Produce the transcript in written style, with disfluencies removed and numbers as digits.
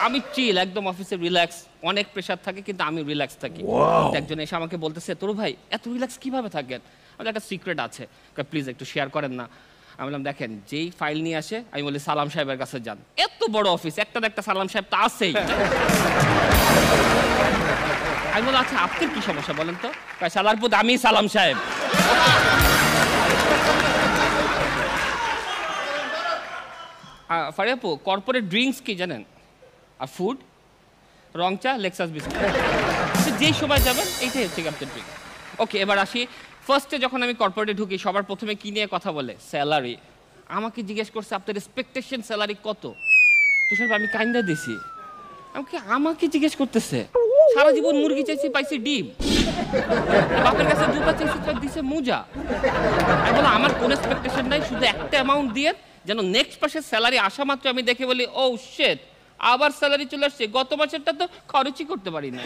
আমি চিল একদম অফিসে রিল্যাক্স অনেক প্রেশার থাকে কিন্তু আমি রিল্যাক্স থাকি একজন এসে আমাকে বলতেছে তোর ভাই এত রিল্যাক্স কিভাবে থাকেন আমার একটা সিক্রেট আছে প্লিজ একটু শেয়ার করেন না আমি বললাম দেখেন যেই ফাইল নিয়ে আসে আমি বলি সালাম সাহেবের কাছে যান এত বড় অফিস একটা সালাম সাহেব তো আছেই আমি বললাম আচ্ছা আপনার কি সমস্যা বলেন তো সালার পুত আমি সালাম সাহেব ফারিয়া আপু কর্পোরেট ড্রিঙ্কস কি জানেন আর ফুড রং চা লেক্সাস বিস্কুট যেই সময় যাবেন এইটাই হচ্ছে আপনার ড্রিঙ্ক ওকে এবার আসি ফার্স্টে যখন আমি কর্পোরেটে ঢুকি সবার প্রথমে কি নিয়ে কথা বলে স্যালারি আমাকে জিজ্ঞেস করছে আপনার এক্সপেকটেশন স্যালারি কত তুষার আমি কাইন্দা দিছি আমাকে জিজ্ঞেস করতেছে সারা জীবন মুরগি চাইছি পাইছি ডিম বাপের কাছে জুতা চাইছি দিছে মুজা আমি বললাম আমার কোনো এক্সপেকটেশন নাই শুধু একটা অ্যামাউন্ট দিয়ে যেন নেক্সট মাসের স্যালারি আসা মাত্র আমি দেখে বলি ও শিট আবার স্যালারি চলে আসছে গত মাসেরটা তো খরচই করতে পারি না